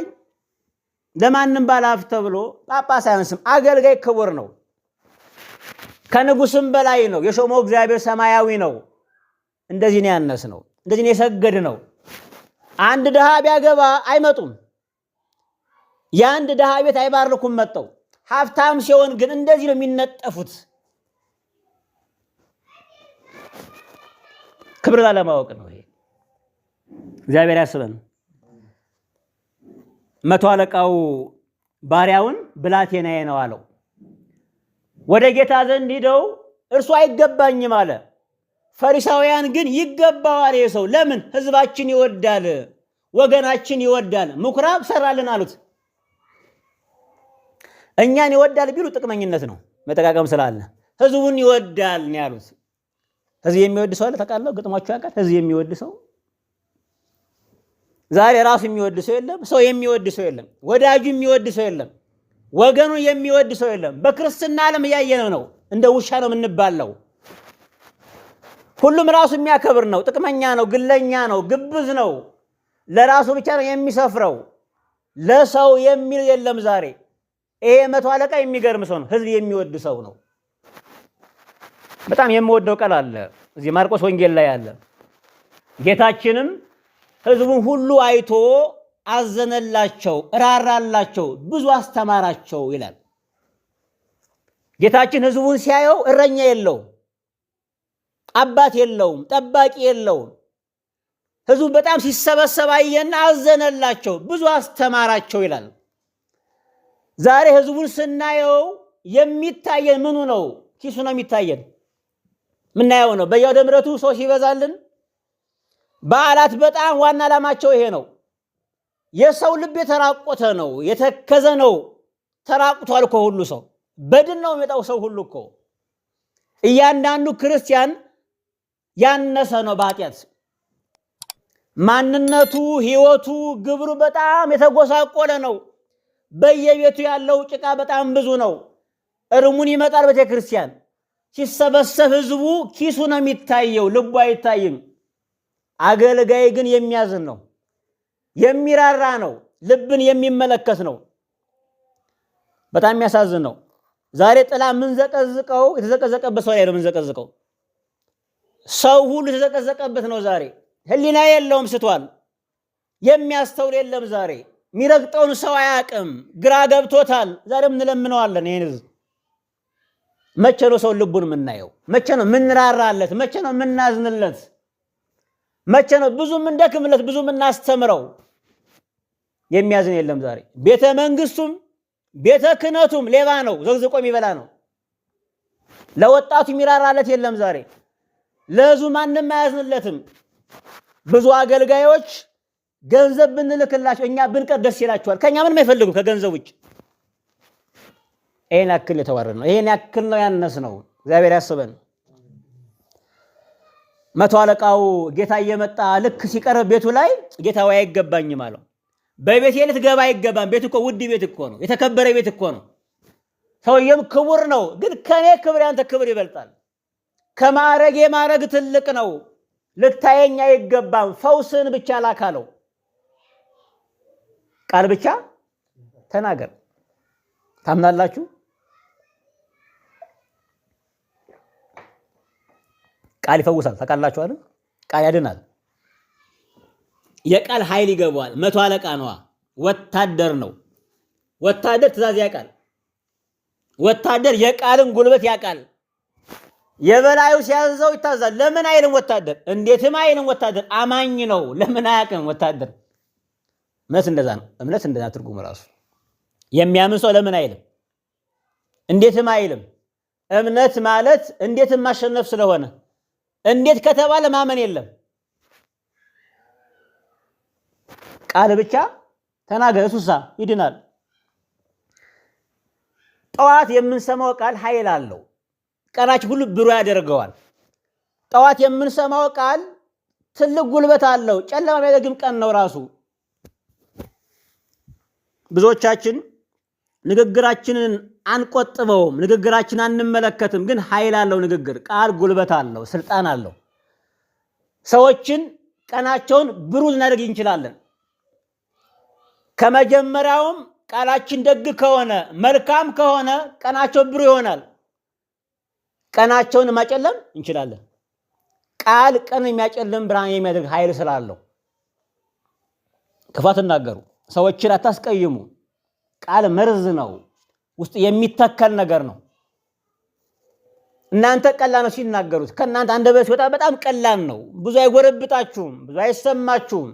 ለማንም ባለሀብት ተብሎ ጳጳስ አያንስም። አገልጋይ ክቡር ነው፣ ከንጉስም በላይ ነው። የሾመው እግዚአብሔር ሰማያዊ ነው። እንደዚህ ነው ያነስ ነው፣ እንደዚህ ነው የሰገድ ነው። አንድ ድሃ ቢያገባ አይመጡም። የአንድ ድሃ ቤት አይባርኩም መጠው። ሀብታም ሲሆን ግን እንደዚህ ነው የሚነጠፉት። ክብር ላለማወቅ ነው። ይሄ እግዚአብሔር ያስበን። መቶ አለቃው ባሪያውን ብላቴናዬ ነው አለው። ወደ ጌታ ዘንድ ሂደው እርሱ አይገባኝም አለ። ፈሪሳውያን ግን ይገባዋል ይሄ ሰው። ለምን? ህዝባችን ይወዳል፣ ወገናችን ይወዳል፣ ምኩራብ ሰራልን አሉት። እኛን ይወዳል ቢሉ ጥቅመኝነት ነው፣ መጠቃቀም ስላለ። ህዝቡን ይወዳል ነው ያሉት። ህዝብ የሚወድ ሰው አለ ታውቃለህ? ግጥሟቸው ያውቃል። ህዝብ የሚወድ ሰው ዛሬ ራሱ የሚወድ ሰው የለም፣ ሰው የሚወድ ሰው የለም፣ ወዳጁ የሚወድ ሰው የለም፣ ወገኑ የሚወድ ሰው የለም። በክርስትና ዓለም እያየነው ነው። እንደ ውሻ ነው የምንባለው። ሁሉም ራሱ የሚያከብር ነው፣ ጥቅመኛ ነው፣ ግለኛ ነው፣ ግብዝ ነው፣ ለራሱ ብቻ ነው የሚሰፍረው፣ ለሰው የሚል የለም ዛሬ። ይሄ መቶ አለቃ የሚገርም ሰው ነው፣ ህዝብ የሚወድ ሰው ነው። በጣም የምወደው ቃል አለ እዚህ ማርቆስ ወንጌል ላይ አለ። ጌታችንም ህዝቡን ሁሉ አይቶ አዘነላቸው፣ ራራላቸው፣ ብዙ አስተማራቸው ይላል። ጌታችን ህዝቡን ሲያየው እረኛ የለውም፣ አባት የለውም፣ ጠባቂ የለውም። ህዝቡ በጣም ሲሰበሰብ አየና አዘነላቸው፣ ብዙ አስተማራቸው ይላል። ዛሬ ህዝቡን ስናየው የሚታየን ምኑ ነው? ኪሱ ነው የሚታየን፣ ምናየው ነው። በየአውደ ምሕረቱ ሰው ሲበዛልን በዓላት በጣም ዋና ዓላማቸው ይሄ ነው። የሰው ልብ የተራቆተ ነው፣ የተከዘ ነው። ተራቁቷል እኮ ሁሉ ሰው፣ በድን ነው የሚመጣው ሰው ሁሉ እኮ። እያንዳንዱ ክርስቲያን ያነሰ ነው በኃጢአት ማንነቱ፣ ህይወቱ፣ ግብሩ በጣም የተጎሳቆለ ነው። በየቤቱ ያለው ጭቃ በጣም ብዙ ነው። እርሙን ይመጣል ቤተክርስቲያን ሲሰበሰብ ህዝቡ ኪሱ ነው የሚታየው፣ ልቡ አይታይም። አገልጋይ ግን የሚያዝን ነው፣ የሚራራ ነው፣ ልብን የሚመለከት ነው። በጣም የሚያሳዝን ነው። ዛሬ ጥላ የምንዘቀዝቀው የተዘቀዘቀበት ሰው ላይ ነው የምንዘቀዝቀው። ሰው ሁሉ የተዘቀዘቀበት ነው ዛሬ። ህሊና የለውም፣ ስቷል። የሚያስተውል የለም ዛሬ። የሚረግጠውን ሰው አያውቅም፣ ግራ ገብቶታል። ዛሬም እንለምነዋለን ይህን ህዝብ። መቼ ነው ሰው ልቡን የምናየው? መቼ ነው የምንራራለት? መቼ ነው የምናዝንለት? መቼ ነው ብዙ የምንደክምለት፣ ብዙ የምናስተምረው? የሚያዝን የለም ዛሬ። ቤተ መንግስቱም ቤተ ክህነቱም ሌባ ነው፣ ዘግዝቆ የሚበላ ነው። ለወጣቱ የሚራራለት የለም ዛሬ። ለህዝቡ ማንም አያዝንለትም። ብዙ አገልጋዮች ገንዘብ ብንልክላቸው እኛ ብንቀር ደስ ይላቸዋል። ከኛ ምንም አይፈልጉም ከገንዘብ ውጭ። ይሄን ያክል የተዋረድ ነው፣ ይሄን ያክል ነው ያነስ ነው። እግዚአብሔር ያስበን። መቶ አለቃው ጌታ እየመጣ ልክ ሲቀርብ ቤቱ ላይ ጌታ ወይ አይገባኝም አለው። በቤቴ ልትገባ አይገባም፣ ቤት እኮ ውድ ቤት እኮ ነው፣ የተከበረ ቤት እኮ ነው። ሰውየም ክቡር ነው፣ ግን ከኔ ክብር ያንተ ክብር ይበልጣል። ከማዕረጌ ማዕረግ ትልቅ ነው፣ ልታየኝ አይገባም። ፈውስን ብቻ ላካለው። ቃል ብቻ ተናገር። ታምናላችሁ? ቃል ይፈውሳል። ታውቃላችሁ አይደል? ቃል ያድናል። የቃል ኃይል ይገባዋል። መቶ አለቃ ነዋ፣ ወታደር ነው። ወታደር ትእዛዝ ያውቃል። ወታደር የቃልን ጉልበት ያውቃል። የበላዩ ሲያዘው ይታዛል። ለምን አይልም ወታደር? እንዴትም አይልም ወታደር። አማኝ ነው። ለምን አያውቅም ወታደር? እምነት እንደዛ ነው። እምነት እንደዛ ትርጉም ራሱ የሚያምን ሰው ለምን አይልም? እንዴትም አይልም። እምነት ማለት እንዴትም ማሸነፍ ስለሆነ እንዴት ከተባለ ማመን የለም። ቃል ብቻ ተናገር፣ እሱሳ ይድናል። ጠዋት የምንሰማው ቃል ኃይል አለው። ቀናችን ሁሉ ብሩህ ያደርገዋል። ጠዋት የምንሰማው ቃል ትልቅ ጉልበት አለው። ጨለማ የሚያደርግም ቀን ነው ራሱ። ብዙዎቻችን ንግግራችንን አንቆጥበውም፣ ንግግራችን አንመለከትም። ግን ኃይል አለው ንግግር። ቃል ጉልበት አለው፣ ስልጣን አለው። ሰዎችን ቀናቸውን ብሩህ ልናደርግ እንችላለን። ከመጀመሪያውም ቃላችን ደግ ከሆነ መልካም ከሆነ ቀናቸው ብሩህ ይሆናል። ቀናቸውን ማጨለም እንችላለን። ቃል ቀን የሚያጨልም ብርሃን የሚያደርግ ኃይል ስላለው ክፋት እናገሩ፣ ሰዎችን አታስቀይሙ። ቃል መርዝ ነው፣ ውስጥ የሚተከል ነገር ነው። እናንተ ቀላል ነው ሲናገሩት፣ ከእናንተ አንደበት ሲወጣ በጣም ቀላል ነው። ብዙ አይጎረብጣችሁም፣ ብዙ አይሰማችሁም።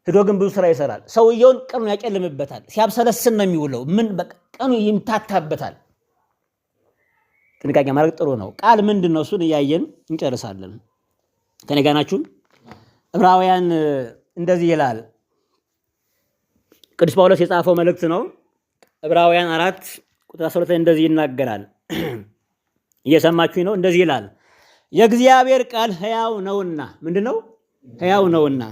ሄዶ ግን ብዙ ስራ ይሰራል። ሰውየውን ቀኑ ያጨልምበታል። ሲያብሰለስን ነው የሚውለው። ምን በቃ ቀኑ ይምታታበታል። ጥንቃቄ ማድረግ ጥሩ ነው። ቃል ምንድን ነው? እሱን እያየን እንጨርሳለን። ከኔ ጋር ናችሁ? ዕብራውያን እንደዚህ ይላል። ቅዱስ ጳውሎስ የጻፈው መልእክት ነው። ዕብራውያን 4:12 እንደዚህ ይናገራል። እየሰማችሁኝ ነው? እንደዚህ ይላል፣ የእግዚአብሔር ቃል ሕያው ነውና። ምንድነው? ሕያው ነውና።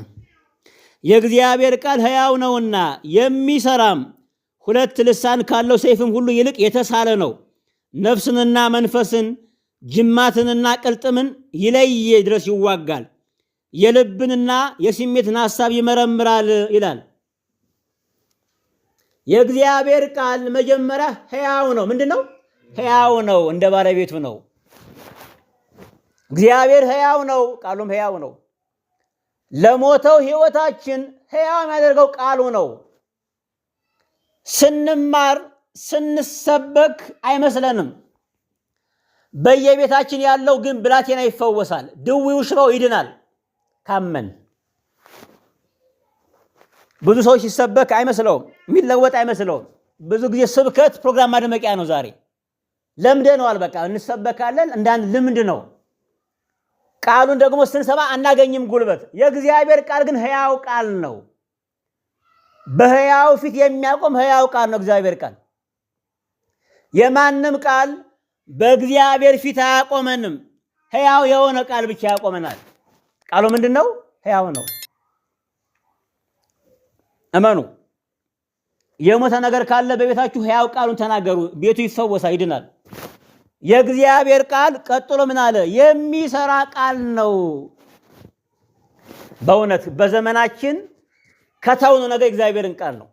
የእግዚአብሔር ቃል ሕያው ነውና የሚሰራም ሁለት ልሳን ካለው ሰይፍም ሁሉ ይልቅ የተሳለ ነው፣ ነፍስንና መንፈስን ጅማትንና ቅልጥምን ይለይ ድረስ ይዋጋል፣ የልብንና የስሜትን ሐሳብ ይመረምራል ይላል። የእግዚአብሔር ቃል መጀመሪያ ሕያው ነው። ምንድነው? ሕያው ነው፣ እንደ ባለቤቱ ነው። እግዚአብሔር ሕያው ነው፣ ቃሉም ሕያው ነው። ለሞተው ሕይወታችን ሕያው የሚያደርገው ቃሉ ነው። ስንማር ስንሰበክ አይመስለንም። በየቤታችን ያለው ግን ብላቴና ይፈወሳል፣ ድዊው ሽባው ይድናል ካመን። ብዙ ሰዎች ሲሰበክ አይመስለውም፣ የሚለወጥ አይመስለውም። ብዙ ጊዜ ስብከት ፕሮግራም ማድመቂያ ነው። ዛሬ ለምደነዋል። በቃ እንሰበካለን፣ እንዳንድ ልምድ ነው። ቃሉን ደግሞ ስንሰማ አናገኝም ጉልበት። የእግዚአብሔር ቃል ግን ሕያው ቃል ነው። በሕያው ፊት የሚያቆም ሕያው ቃል ነው እግዚአብሔር ቃል። የማንም ቃል በእግዚአብሔር ፊት አያቆመንም። ሕያው የሆነ ቃል ብቻ ያቆመናል። ቃሉ ምንድን ነው? ሕያው ነው። እመኑ። የሞተ ነገር ካለ በቤታችሁ ሕያው ቃሉን ተናገሩ፣ ቤቱ ይፈወሳል፣ ይድናል። የእግዚአብሔር ቃል ቀጥሎ ምን አለ? የሚሰራ ቃል ነው። በእውነት በዘመናችን ከተውነው ነገር እግዚአብሔርን ቃል ነው።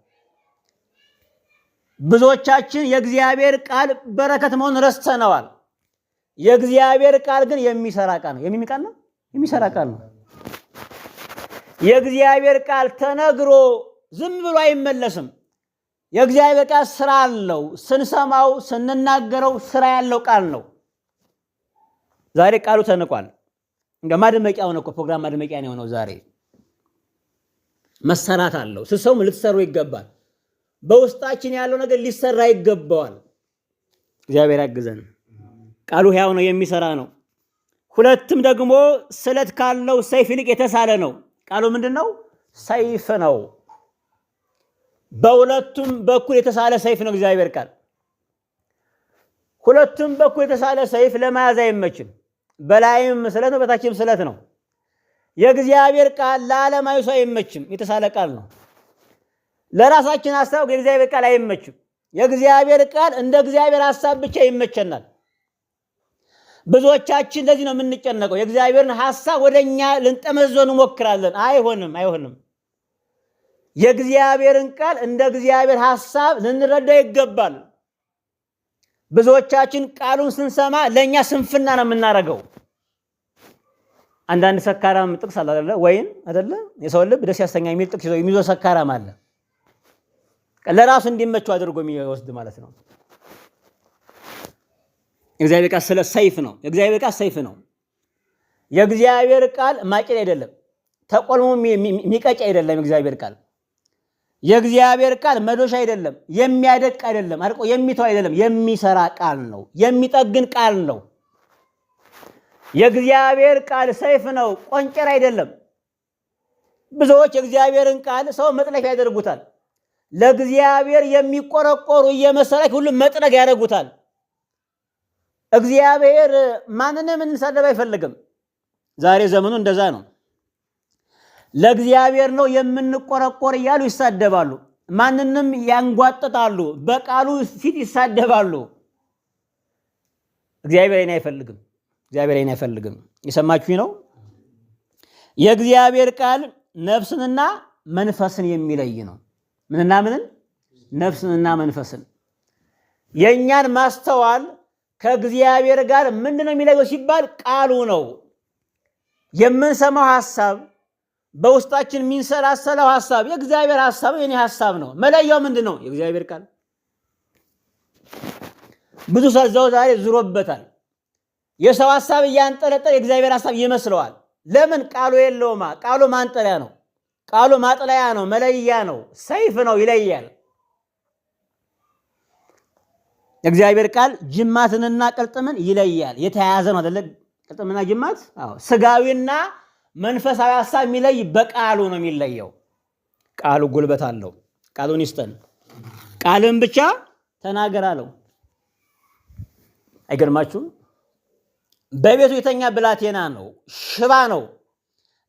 ብዙዎቻችን የእግዚአብሔር ቃል በረከት መሆኑን ረስተነዋል። የእግዚአብሔር ቃል ግን የሚሰራ ቃል ነው። የሚቃል ነው፣ የሚሰራ ቃል ነው። የእግዚአብሔር ቃል ተነግሮ ዝም ብሎ አይመለስም። የእግዚአብሔር ቃል ስራ አለው። ስንሰማው ስንናገረው ስራ ያለው ቃል ነው። ዛሬ ቃሉ ተንቋል። እንደ ማድመቂያ ሆነ እኮ ፕሮግራም ማድመቂያ ነው የሆነው። ዛሬ መሰራት አለው። ስትሰሙ ልትሰሩ ይገባል። በውስጣችን ያለው ነገር ሊሰራ ይገባዋል። እግዚአብሔር ያግዘን። ቃሉ ሕያው ነው፣ የሚሰራ ነው። ሁለትም ደግሞ ስለት ካለው ሰይፍ ይልቅ የተሳለ ነው። ቃሉ ምንድነው? ሰይፍ ነው። በሁለቱም በኩል የተሳለ ሰይፍ ነው እግዚአብሔር ቃል። ሁለቱም በኩል የተሳለ ሰይፍ ለመያዝ አይመችም። በላይም ስለት ነው፣ በታችም ስለት ነው። የእግዚአብሔር ቃል ለዓለማዊ ሰው አይመችም። የተሳለ ቃል ነው። ለራሳችን ሐሳብ የእግዚአብሔር ቃል አይመችም። የእግዚአብሔር ቃል እንደ እግዚአብሔር ሐሳብ ብቻ ይመቸናል። ብዙዎቻችን ለዚህ ነው የምንጨነቀው። የእግዚአብሔርን ሐሳብ ወደኛ ልንጠመዘው እንሞክራለን። አይሆንም። የእግዚአብሔርን ቃል እንደ እግዚአብሔር ሐሳብ ልንረዳ ይገባል። ብዙዎቻችን ቃሉን ስንሰማ ለኛ ስንፍና ነው የምናረገው። አንዳንድ ሰካራም ጥቅስ አለ አይደለ? ወይን አይደለ? የሰው ልብ ደስ ያሰኛ የሚል ጥቅስ ይዞ ሰካራም አለ። ለራሱ እንዲመቸው አድርጎ የሚወስድ ማለት ነው። የእግዚአብሔር ቃል ስለ ሰይፍ ነው። የእግዚአብሔር ቃል ሰይፍ ነው። የእግዚአብሔር ቃል ማጭድ አይደለም፣ ተቆልሞ የሚቀጭ አይደለም። የእግዚአብሔር ቃል የእግዚአብሔር ቃል መዶሻ አይደለም፣ የሚያደቅ አይደለም፣ አድቆ የሚተው አይደለም። የሚሰራ ቃል ነው። የሚጠግን ቃል ነው። የእግዚአብሔር ቃል ሰይፍ ነው፣ ቆንጨር አይደለም። ብዙዎች የእግዚአብሔርን ቃል ሰው መጥለፊያ ያደርጉታል። ለእግዚአብሔር የሚቆረቆሩ እየመሰላቸው ሁሉ መጥረግ ያደርጉታል። እግዚአብሔር ማንንም እንሰደብ አይፈልግም። ዛሬ ዘመኑ እንደዛ ነው። ለእግዚአብሔር ነው የምንቆረቆር እያሉ ይሳደባሉ። ማንንም ያንጓጥጣሉ። በቃሉ ፊት ይሳደባሉ። እግዚአብሔር አይፈልግም። እግዚአብሔር አይፈልግም። የሰማችሁኝ ነው። የእግዚአብሔር ቃል ነፍስንና መንፈስን የሚለይ ነው። ምንና ምንን? ነፍስንና መንፈስን። የእኛን ማስተዋል ከእግዚአብሔር ጋር ምንድነው የሚለየው ሲባል ቃሉ ነው። የምንሰማው ሐሳብ በውስጣችን የሚንሰላሰለው ሐሳብ የእግዚአብሔር ሐሳብ የኔ ሐሳብ ነው። መለያው ምንድነው? የእግዚአብሔር ቃል። ብዙ ሰው ዛሬ ዝሮበታል። የሰው ሐሳብ እያንጠለጠለ የእግዚአብሔር ሐሳብ ይመስለዋል። ለምን? ቃሉ የለውማ። ቃሉ ማንጠሪያ ነው። ቃሉ ማጥለያ ነው፣ መለያ ነው፣ ሰይፍ ነው፣ ይለያል። የእግዚአብሔር ቃል ጅማትንና ቅልጥምን ይለያል። የተያያዘ ነው አይደለ? ቅልጥምና ጅማት። ስጋዊና መንፈሳዊ ሐሳብ የሚለይ በቃሉ ነው የሚለየው። ቃሉ ጉልበት አለው። ቃሉን ይስጠን። ቃልን ብቻ ተናገር አለው። አይገርማችሁም? በቤቱ የተኛ ብላቴና ነው፣ ሽባ ነው።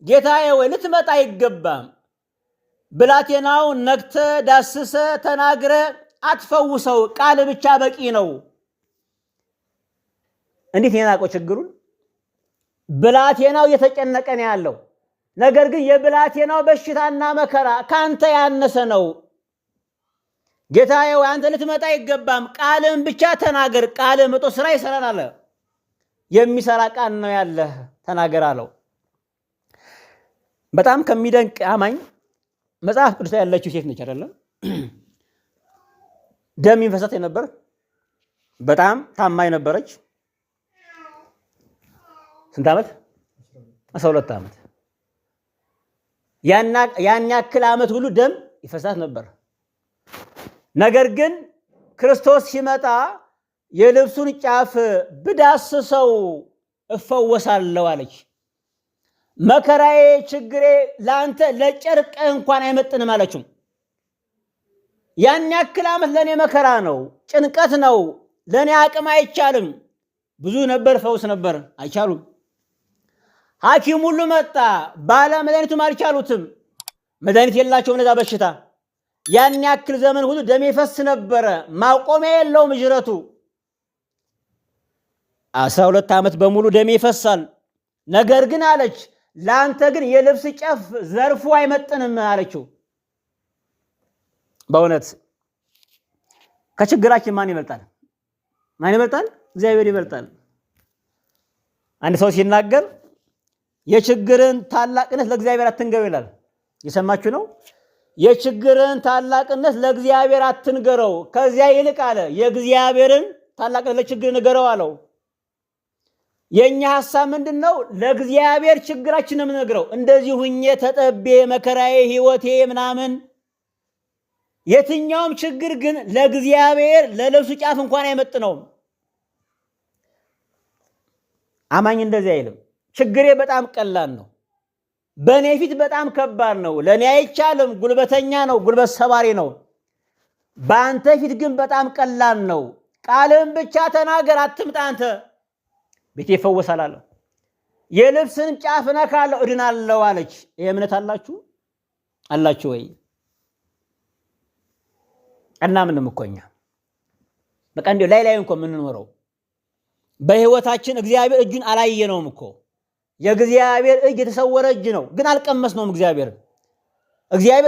ጌታዬ ወይ ልትመጣ አይገባም። ብላቴናው ነክተ ዳስሰ ተናግረ አትፈውሰው፣ ቃል ብቻ በቂ ነው። እንዴት የናቀው ችግሩን። ብላቴናው እየተጨነቀ ነው ያለው። ነገር ግን የብላቴናው በሽታና መከራ ካንተ ያነሰ ነው። ጌታዬ ወይ አንተ ልትመጣ አይገባም፣ ቃልን ብቻ ተናገር። ቃል መጦ ስራ ይሰራል አለ። የሚሰራ ቃል ነው ያለህ፣ ተናገር አለው። በጣም ከሚደንቅ አማኝ መጽሐፍ ቅዱስ ያለችው ሴት ነች አይደለም? ደም ይፈሳት የነበር በጣም ታማኝ ነበረች። ስንት ዓመት? 12 ዓመት። ያን ያክል ዓመት ሁሉ ደም ይፈሳት ነበር። ነገር ግን ክርስቶስ ሲመጣ የልብሱን ጫፍ ብዳስሰው እፈወሳለሁ አለች። መከራዬ፣ ችግሬ ለአንተ ለጨርቅ እንኳን አይመጥንም አለችው። ያን ያክል ዓመት ለእኔ መከራ ነው፣ ጭንቀት ነው፣ ለእኔ አቅም አይቻልም። ብዙ ነበር፣ ፈውስ ነበር፣ አይቻሉም። ሐኪም ሁሉ መጣ። ባለ መድኃኒቱም አልቻሉትም። መድኃኒት የላቸውም ለዛ በሽታ። ያን ያክል ዘመን ሁሉ ደም ይፈስ ነበረ። ማቆሚያ የለውም ጅረቱ። 12 ዓመት በሙሉ ደም ይፈሳል። ነገር ግን አለች ለአንተ ግን የልብስ ጨፍ ዘርፉ አይመጥንም አለችው። በእውነት ከችግራችን ማን ይበልጣል? ማን ይበልጣል? እግዚአብሔር ይበልጣል። አንድ ሰው ሲናገር የችግርን ታላቅነት ለእግዚአብሔር አትንገረው ይላል። የሰማችሁ ነው። የችግርን ታላቅነት ለእግዚአብሔር አትንገረው፣ ከዚያ ይልቅ አለ የእግዚአብሔርን ታላቅነት ለችግር ንገረው አለው። የኛ ሐሳብ ምንድነው? ለእግዚአብሔር ችግራችን ነው የምንነግረው። እንደዚህ ሁኜ ተጠቤ መከራዬ ህይወቴ ምናምን የትኛውም ችግር ግን ለእግዚአብሔር ለልብሱ ጫፍ እንኳን አይመጥነውም። አማኝ እንደዚህ አይልም። ችግሬ በጣም ቀላል ነው፣ በእኔ ፊት በጣም ከባድ ነው፣ ለእኔ አይቻልም፣ ጉልበተኛ ነው፣ ጉልበት ሰባሪ ነው። በአንተ ፊት ግን በጣም ቀላል ነው። ቃልህን ብቻ ተናገር፣ አትምጣ አንተ፣ ቤቴ ይፈወሳል አለ። የልብስን ጫፍ ነካለሁ እድናለሁ አለች። ይሄ እምነት አላችሁ ወይ? እናምንም እኮ እኛ በቃ እንዲሁ ላይ እንኳ የምንኖረው በህይወታችን እግዚአብሔር እጁን አላየነውም እኮ። የእግዚአብሔር እጅ የተሰወረ እጅ ነው፣ ግን አልቀመስነውም። እግዚአብሔር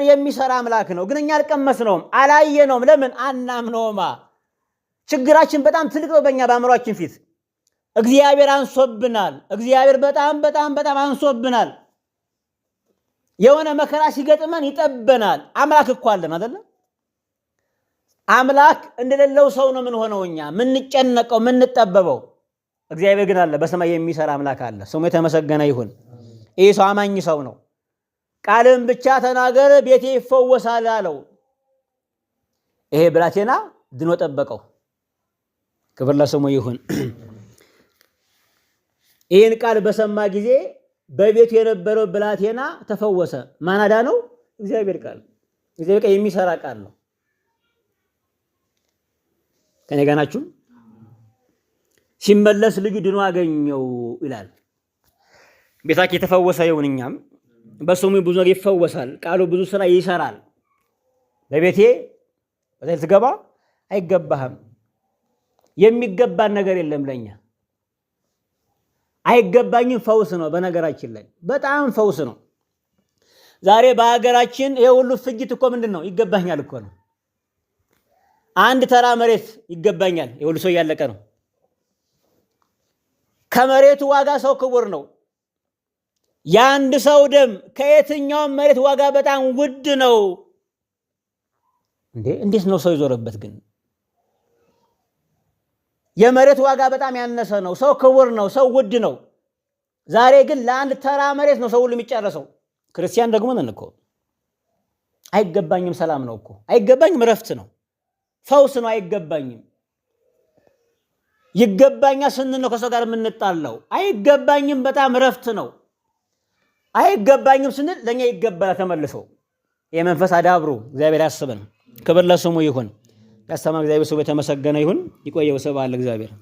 የሚሰራ አምላክ ነው፣ ግን እኛ አልቀመስነውም፣ አላየነውም። ለምን? አናምነውማ። ችግራችን በጣም ትልቅ ነው በእኛ በአእምሯችን ፊት። እግዚአብሔር አንሶብናል። እግዚአብሔር በጣም በጣም በጣም አንሶብናል። የሆነ መከራ ሲገጥመን ይጠበናል። አምላክ እኮ አለን አይደለ? አምላክ እንደሌለው ሰው ነው ምን ሆነው እኛ ምንጨነቀው ምንጠበበው። እግዚአብሔር ግን አለ፣ በሰማይ የሚሰራ አምላክ አለ። ስሙ የተመሰገነ ይሁን። ይህ ሰው አማኝ ሰው ነው። ቃልን ብቻ ተናገር ቤቴ ይፈወሳል አለው። ይሄ ብላቴና ድኖ ጠበቀው። ክብር ለስሙ ይሁን። ይህን ቃል በሰማ ጊዜ በቤቱ የነበረው ብላቴና ተፈወሰ። ማን አዳነው? እግዚአብሔር ቃል። እግዚአብሔር ቃል የሚሰራ ቃል ነው። ከኔ ጋር ናችሁ? ሲመለስ ልጁ ድኖ አገኘው ይላል። ቤታችን የተፈወሰ ይሁን። እኛም በስሙ ብዙ ነገር ይፈወሳል። ቃሉ ብዙ ስራ ይሰራል። በቤቴ በተለይ ትገባ አይገባህም። የሚገባን ነገር የለም ለኛ። አይገባኝም ፈውስ ነው። በነገራችን ላይ በጣም ፈውስ ነው። ዛሬ በሀገራችን ይሄ ሁሉ ፍጅት እኮ ምንድን ነው? ይገባኛል እኮ ነው። አንድ ተራ መሬት ይገባኛል። ይሄ ሁሉ ሰው እያለቀ ነው። ከመሬቱ ዋጋ ሰው ክቡር ነው። የአንድ ሰው ደም ከየትኛውም መሬት ዋጋ በጣም ውድ ነው። እንዴት ነው ሰው ይዞረበት? ግን የመሬት ዋጋ በጣም ያነሰ ነው። ሰው ክቡር ነው። ሰው ውድ ነው። ዛሬ ግን ለአንድ ተራ መሬት ነው ሰው ሁሉ የሚጨረሰው። ክርስቲያን ደግሞ ነን እኮ። አይገባኝም ሰላም ነው እኮ። አይገባኝም ረፍት ነው፣ ፈውስ ነው። አይገባኝም ይገባኛል ስንል ነው ከሰው ጋር የምንጣላው። አይገባኝም በጣም ረፍት ነው። አይገባኝም ስንል ለኛ ይገባል ተመልሶ። የመንፈስ አዳብሩ እግዚአብሔር ያስበን። ክብር ለስሙ ይሁን። ያስተማር እግዚአብሔር ስሙ የተመሰገነ ይሁን። ይቆየው። ስብሐት ለእግዚአብሔር።